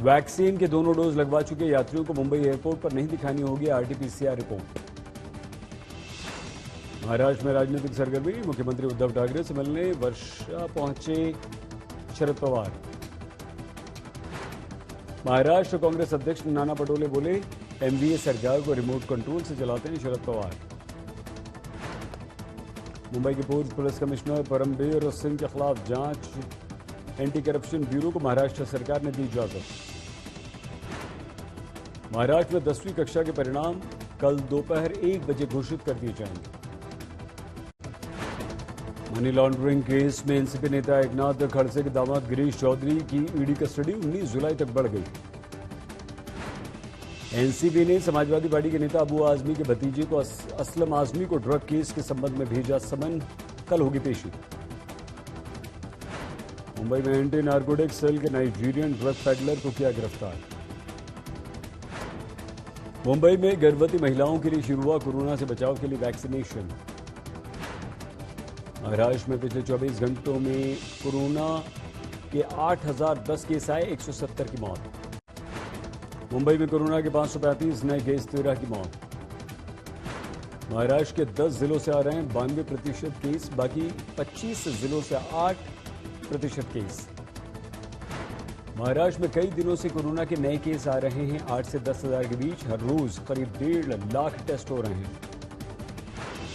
Vaccine के दोनों dose लगवा चुके यात्रियों को मुंबई एयरपोर्ट पर नहीं दिखानी होगी आरटीपीसीआर रिपोर्ट। महाराष्ट्र में राजनीतिक सरगर्मी, मुख्यमंत्री उद्धव ठाकरे से मिलने वर्षा पहुंचे शरद पवार। महाराष्ट्र कांग्रेस अध्यक्ष नाना पटोले बोले, एनडीए सरकार को रिमोट कंट्रोल से चलाते हैं शरद पवार। मुंबई के पूर्व पुलिस कमिश्नर परमबीर सिंह के खिलाफ जांच, एंटी करप्शन ब्यूरो को महाराष्ट्र सरकार ने दी इजाजत। महाराष्ट्र में 10वीं कक्षा के परिणाम कल दोपहर 1 बजे घोषित कर दिए जाएंगे। मनी लॉन्ड्रिंग केस में एनसीपी नेता एकनाथ खड़से के दामाद गिरीश चौधरी की ईडी कस्टडी 19 जुलाई तक बढ़ गई। एनसीपी ने समाजवादी पार्टी के नेता अबू आजमी के भतीजे को असलम आजमी को ड्रग केस के संबंध में भेजा समन, कल होगी पेशी। मुंबई में एंटी नार्कोटिक्स सेल के नाइजीरियन ड्रग पैडलर को किया गिरफ्तार। मुंबई में गर्भवती महिलाओं के लिए शुरू हुआ कोरोना से बचाव के लिए वैक्सीनेशन। महाराष्ट्र में पिछले 24 घंटों में कोरोना के 8,010 केस आए, 170 की मौत। मुंबई में कोरोना के 535 नए केस, 13 की मौत। महाराष्ट्र के 10 जिलों से आ रहे हैं 92% केस, बाकी 25 जिलों से 8% केस। महाराष्ट्र में कई दिनों से कोरोना के नए केस आ रहे हैं, 8 से 10 हजार के बीच। हर रोज करीब 1.5 लाख टेस्ट हो रहे हैं।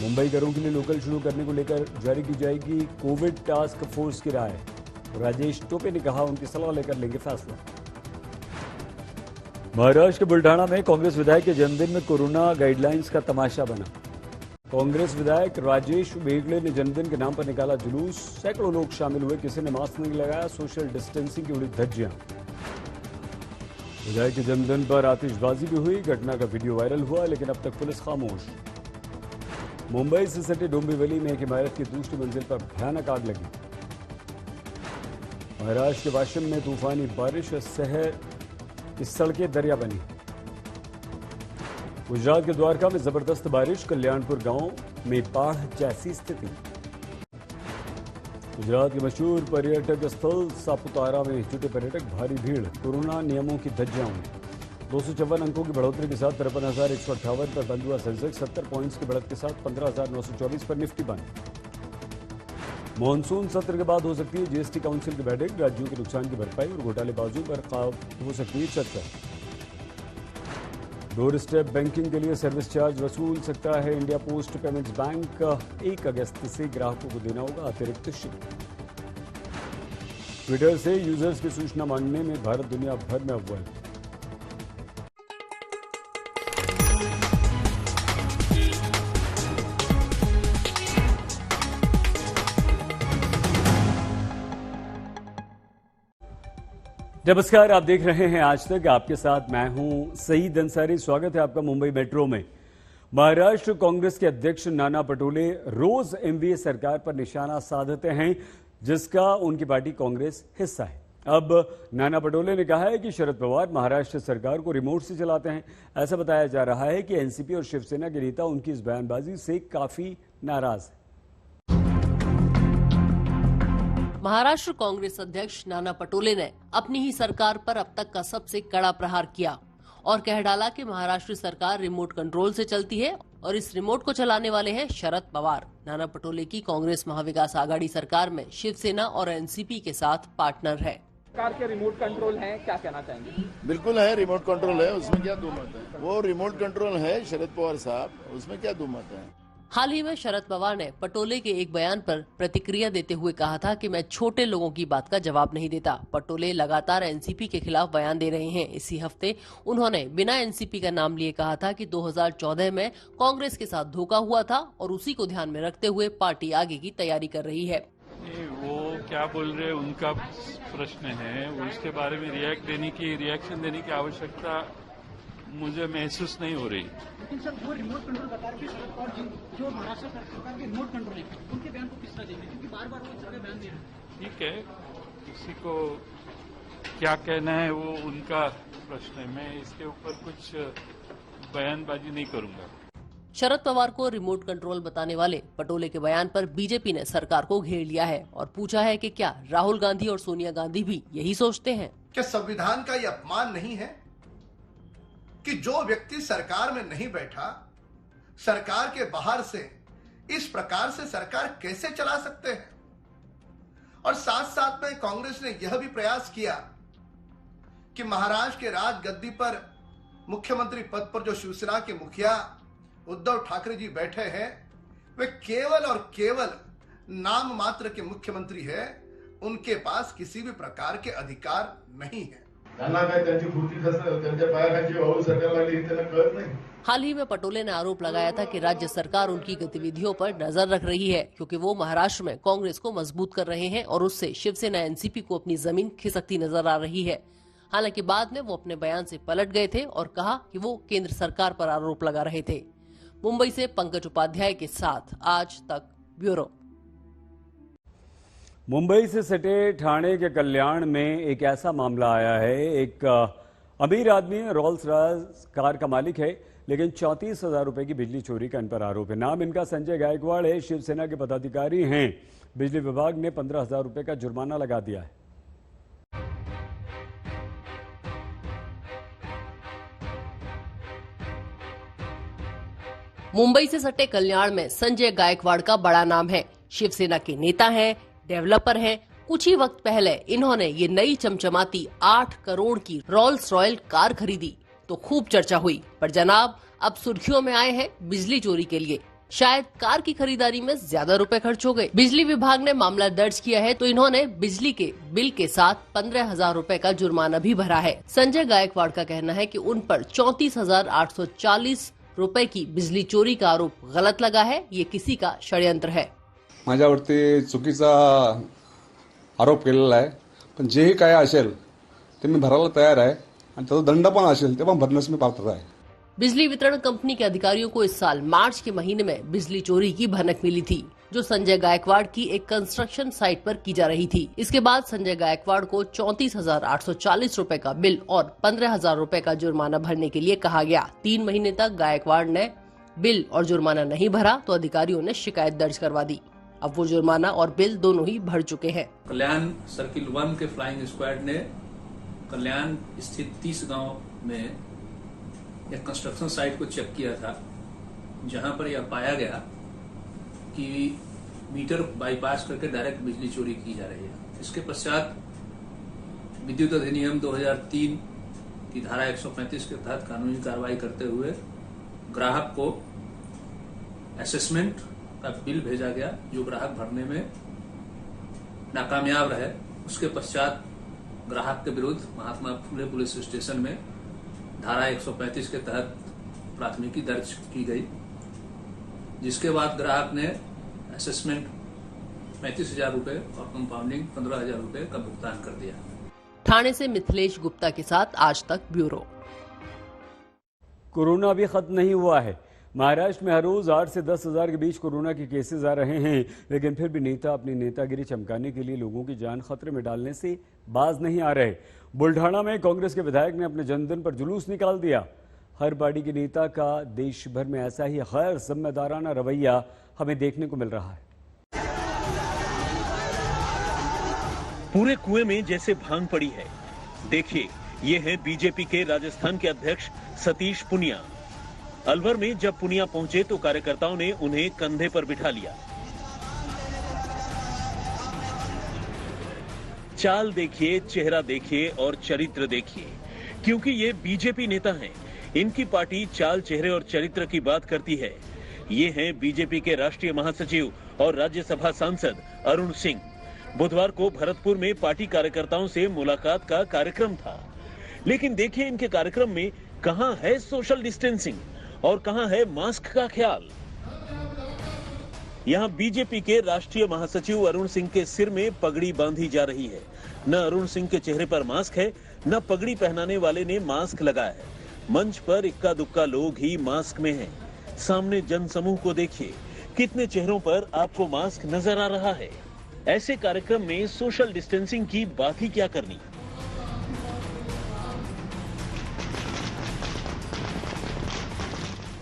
मुंबई घरों के लिए लोकल शुरू करने को लेकर जारी की जाएगी कोविड टास्क फोर्स की राय। राजेश टोपे ने कहा, उनकी सलाह लेकर लेंगे फैसला। महाराष्ट्र के बुल्ढाना में कांग्रेस विधायक के जन्मदिन में कोरोना गाइडलाइंस का तमाशा बना। कांग्रेस विधायक राजेश वेगड़े ने जन्मदिन के नाम पर निकाला जुलूस, सैकड़ों लोग शामिल हुए, किसी ने मास्क नहीं लगाया, सोशल डिस्टेंसिंग की उड़ी धज्जियां। विधायक के जन्मदिन पर आतिशबाजी भी हुई, घटना का वीडियो वायरल हुआ, लेकिन अब तक पुलिस खामोश। मुंबई से सटे डोंबिवली में एक इमारत की दूसरी मंजिल पर भयानक आग लगी। महाराष्ट्र के वाशिम में तूफानी बारिश, शहर की सड़कें दरिया बनी। गुजरात के द्वारका में जबरदस्त बारिश, कल्याणपुर गांव में बाढ़ जैसी स्थिति। गुजरात के मशहूर पर्यटक स्थल सापुतारा में जुटे पर्यटक, भारी भीड़, कोरोना नियमों की धज्जियां उड़ी। 254 अंकों की बढ़ोतरी के साथ 53,158 पर बंद हुआ सेंसेक्स। 70 पॉइंट्स की बढ़त के साथ 15,924 पर निफ्टी बंद। मॉनसून सत्र के बाद हो सकती है जीएसटी काउंसिल की बैठक, राज्यों के नुकसान की भरपाई और घोटालेबाजों पर हो सकती है चर्चा। डोर स्टेप बैंकिंग के लिए सर्विस चार्ज वसूल सकता है इंडिया पोस्ट पेमेंट्स बैंक। 1 अगस्त से ग्राहकों को देना होगा अतिरिक्त शुल्क। ट्विटर से यूजर्स की सूचना मांगने में भारत दुनिया भर में अव्वल। नमस्कार, आप देख रहे हैं आज तक, आपके साथ मैं हूं सईद अंसारी। स्वागत है आपका मुंबई मेट्रो में। महाराष्ट्र कांग्रेस के अध्यक्ष नाना पटोले रोज एमवीए सरकार पर निशाना साधते हैं, जिसका उनकी पार्टी कांग्रेस हिस्सा है। अब नाना पटोले ने कहा है कि शरद पवार महाराष्ट्र सरकार को रिमोट से चलाते हैं। ऐसा बताया जा रहा है कि एनसीपी और शिवसेना के नेता उनकी इस बयानबाजी से काफी नाराज हैं। महाराष्ट्र कांग्रेस अध्यक्ष नाना पटोले ने अपनी ही सरकार पर अब तक का सबसे कड़ा प्रहार किया और कह डाला कि महाराष्ट्र सरकार रिमोट कंट्रोल से चलती है और इस रिमोट को चलाने वाले हैं शरद पवार। नाना पटोले की कांग्रेस महाविकास आघाड़ी सरकार में शिवसेना और एनसीपी के साथ पार्टनर है। सरकार के रिमोट कंट्रोल है, क्या कहना चाहेंगे? बिल्कुल है, रिमोट कंट्रोल है, उसमें क्या दो मत है। वो रिमोट कंट्रोल है शरद पवार साहब, उसमें क्या दो मत है। हाल ही में शरद पवार ने पटोले के एक बयान पर प्रतिक्रिया देते हुए कहा था कि मैं छोटे लोगों की बात का जवाब नहीं देता। पटोले लगातार एनसीपी के खिलाफ बयान दे रहे हैं। इसी हफ्ते उन्होंने बिना एनसीपी का नाम लिए कहा था कि 2014 में कांग्रेस के साथ धोखा हुआ था और उसी को ध्यान में रखते हुए पार्टी आगे की तैयारी कर रही है। वो क्या बोल रहे हैं उनका प्रश्न है, उसके बारे में रिएक्शन देने की आवश्यकता मुझे महसूस नहीं हो रही। लेकिन सर, वो रिमोट कंट्रोल बता रहे हैं और जो महाराष्ट्र सरकार के रिमोट कंट्रोल है, उनके बयान को किस तरह देंगे, क्योंकि बार-बार वो इस तरह बयान दे रहे हैं। ठीक है, किसी को क्या कहना है वो उनका प्रश्न है, मैं इसके ऊपर कुछ बयानबाजी नहीं करूंगा। शरद पवार को रिमोट कंट्रोल बताने वाले पटोले के बयान पर बीजेपी ने सरकार को घेर लिया है और पूछा है कि क्या राहुल गांधी और सोनिया गांधी भी यही सोचते हैं। क्या संविधान का यह अपमान नहीं है कि जो व्यक्ति सरकार में नहीं बैठा, सरकार के बाहर से इस प्रकार से सरकार कैसे चला सकते हैं? और साथ साथ में कांग्रेस ने यह भी प्रयास किया कि महाराष्ट्र के राजगद्दी पर मुख्यमंत्री पद पर जो शिवसेना के मुखिया उद्धव ठाकरे जी बैठे हैं, वे केवल और केवल नाम मात्र के मुख्यमंत्री है, उनके पास किसी भी प्रकार के अधिकार नहीं है। हाल ही में पटोले ने आरोप लगाया था कि राज्य सरकार उनकी गतिविधियों पर नजर रख रही है, क्योंकि वो महाराष्ट्र में कांग्रेस को मजबूत कर रहे हैं और उससे शिवसेना एनसीपी को अपनी जमीन खिसकती नजर आ रही है। हालांकि बाद में वो अपने बयान से पलट गए थे और कहा कि वो केंद्र सरकार पर आरोप लगा रहे थे। मुंबई से पंकज उपाध्याय के साथ आज तक ब्यूरो। मुंबई से सटे ठाणे के कल्याण में एक ऐसा मामला आया है। एक अमीर आदमी रोल्स रॉयस कार का मालिक है, लेकिन 34,000 रुपए की बिजली चोरी का इन पर आरोप है। नाम इनका संजय गायकवाड़ है, शिवसेना के पदाधिकारी हैं। बिजली विभाग ने 15,000 रुपए का जुर्माना लगा दिया है। मुंबई से सटे कल्याण में संजय गायकवाड़ का बड़ा नाम है। शिवसेना के नेता हैं, डेवलपर हैं। कुछ ही वक्त पहले इन्होंने ये नई चमचमाती 8 करोड़ की रोल्स रॉयल कार खरीदी तो खूब चर्चा हुई। पर जनाब अब सुर्खियों में आए हैं बिजली चोरी के लिए। शायद कार की खरीदारी में ज्यादा रुपए खर्च हो गए। बिजली विभाग ने मामला दर्ज किया है तो इन्होंने बिजली के बिल के साथ 15,000 रुपए का जुर्माना भी भरा है। संजय गायकवाड़ का कहना है कि उन पर 34,840 रुपए की बिजली चोरी का आरोप गलत लगा है। ये किसी का षड्यंत्र है। माझ्यावरती चुकीचा आरोप केलेला आहे, पण जेही काय असेल ते मी भरायला तयार आहे आणि त्याचा दंड पण असेल ते पण भरण्यास मी पात्र आहे। बिजली वितरण कंपनी के अधिकारियों को इस साल मार्च के महीने में बिजली चोरी की भनक मिली थी, जो संजय गायकवाड़ की एक कंस्ट्रक्शन साइट पर की जा रही थी। इसके बाद संजय गायकवाड़ को 34,840 रुपए का बिल और 15,000 रुपए का जुर्माना भरने के लिए कहा गया। 3 महीने तक गायकवाड़ ने बिल और जुर्माना नहीं भरा तो अधिकारियों ने शिकायत दर्ज करवा दी। अब वो जुर्माना और बिल दोनों ही भर चुके हैं। कल्याण सर्किल 1 के फ्लाइंग स्क्वाड ने कल्याण स्थित 30 गांव में एक कंस्ट्रक्शन साइट को चेक किया था, जहां पर यह पाया गया कि मीटर बाईपास करके डायरेक्ट बिजली चोरी की जा रही है। इसके पश्चात विद्युत अधिनियम 2003 की धारा 135 के तहत कानूनी कार्रवाई करते हुए ग्राहक को असेसमेंट का बिल भेजा गया, जो ग्राहक भरने में नाकामयाब रहे। उसके पश्चात ग्राहक के विरुद्ध महात्मा फुले पुलिस स्टेशन में धारा 135 के तहत प्राथमिकी दर्ज की गई, जिसके बाद ग्राहक ने असेसमेंट 35,000 रुपए और कंपाउंडिंग 15,000 रुपए का भुगतान कर दिया। ठाणे से मिथिलेश गुप्ता के साथ आज तक ब्यूरो। कोरोना अभी खत्म नहीं हुआ है। महाराष्ट्र में हर रोज 8 से 10,000 के बीच कोरोना के केसेस आ रहे हैं, लेकिन फिर भी नेता अपनी नेतागिरी चमकाने के लिए लोगों की जान खतरे में डालने से बाज नहीं आ रहे। बुल्ढाना में कांग्रेस के विधायक ने अपने जन्मदिन पर जुलूस निकाल दिया। हर पार्टी के नेता का देश भर में ऐसा ही गैर जिम्मेदाराना रवैया हमें देखने को मिल रहा है। पूरे कुएं में जैसे भांग पड़ी है। देखिए, ये है बीजेपी के राजस्थान के अध्यक्ष सतीश पुनिया। अलवर में जब पुनिया पहुंचे तो कार्यकर्ताओं ने उन्हें कंधे पर बिठा लिया। चाल देखिए, चेहरा देखिए और चरित्र देखिए, क्योंकि ये बीजेपी नेता हैं। इनकी पार्टी चाल, चेहरे और चरित्र की बात करती है। ये हैं बीजेपी के राष्ट्रीय महासचिव और राज्यसभा सांसद अरुण सिंह। बुधवार को भरतपुर में पार्टी कार्यकर्ताओं से मुलाकात का कार्यक्रम था, लेकिन देखिए इनके कार्यक्रम में कहां है सोशल डिस्टेंसिंग और कहां है मास्क का ख्याल। यहां बीजेपी के राष्ट्रीय महासचिव अरुण सिंह के सिर में पगड़ी बांधी जा रही है। न अरुण सिंह के चेहरे पर मास्क है, न पगड़ी पहनाने वाले ने मास्क लगाया है। मंच पर इक्का दुक्का लोग ही मास्क में हैं। सामने जनसमूह को देखिए, कितने चेहरों पर आपको मास्क नजर आ रहा है। ऐसे कार्यक्रम में सोशल डिस्टेंसिंग की बात ही क्या करनी।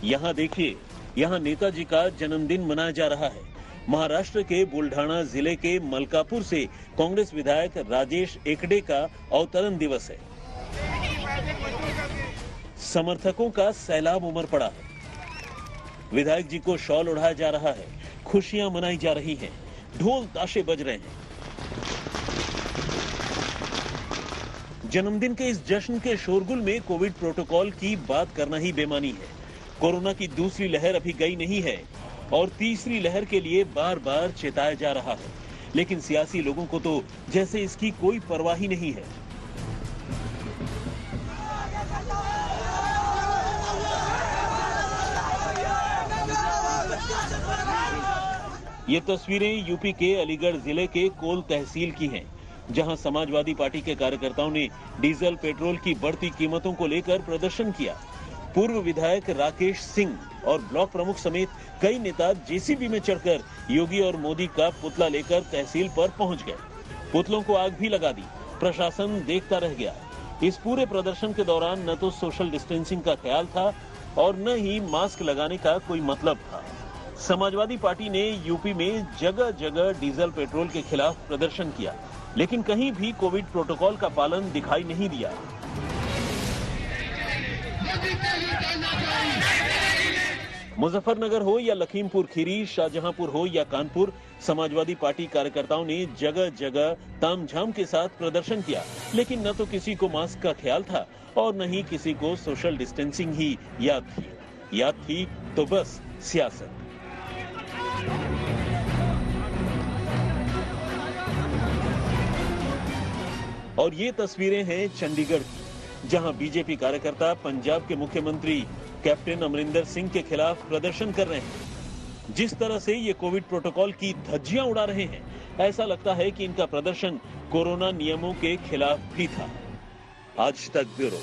यहाँ देखिए, यहाँ नेताजी का जन्मदिन मनाया जा रहा है। महाराष्ट्र के बुल्ढाना जिले के मलकापुर से कांग्रेस विधायक राजेश एकड़े का अवतरण दिवस है। समर्थकों का सैलाब उमड़ पड़ा है। विधायक जी को शॉल ओढ़ाया जा रहा है, खुशियां मनाई जा रही हैं, ढोल ताशे बज रहे हैं। जन्मदिन के इस जश्न के शोरगुल में कोविड प्रोटोकॉल की बात करना ही बेमानी है। कोरोना की दूसरी लहर अभी गई नहीं है और तीसरी लहर के लिए बार बार चेताया जा रहा है, लेकिन सियासी लोगों को तो जैसे इसकी कोई परवाह ही नहीं है। ये तस्वीरें यूपी के अलीगढ़ जिले के कोल तहसील की हैं, जहां समाजवादी पार्टी के कार्यकर्ताओं ने डीजल पेट्रोल की बढ़ती कीमतों को लेकर प्रदर्शन किया। पूर्व विधायक राकेश सिंह और ब्लॉक प्रमुख समेत कई नेता जेसीबी में चढ़कर योगी और मोदी का पुतला लेकर तहसील पर पहुंच गए। पुतलों को आग भी लगा दी। प्रशासन देखता रह गया। इस पूरे प्रदर्शन के दौरान न तो सोशल डिस्टेंसिंग का ख्याल था और न ही मास्क लगाने का कोई मतलब था। समाजवादी पार्टी ने यूपी में जगह जगह डीजल पेट्रोल के खिलाफ प्रदर्शन किया, लेकिन कहीं भी कोविड प्रोटोकॉल का पालन दिखाई नहीं दिया। मुजफ्फरनगर हो या लखीमपुर खीरी, शाहजहांपुर हो या कानपुर, समाजवादी पार्टी कार्यकर्ताओं ने जगह जगह तामझाम के साथ प्रदर्शन किया, लेकिन न तो किसी को मास्क का ख्याल था और न ही किसी को सोशल डिस्टेंसिंग ही याद थी तो बस सियासत। और ये तस्वीरें हैं चंडीगढ़ की, जहां बीजेपी कार्यकर्ता पंजाब के मुख्यमंत्री कैप्टन अमरिंदर सिंह के खिलाफ प्रदर्शन कर रहे हैं। जिस तरह से ये कोविड प्रोटोकॉल की धज्जियां उड़ा रहे हैं, ऐसा लगता है कि इनका प्रदर्शन कोरोना नियमों के खिलाफ भी था। आज तक ब्यूरो।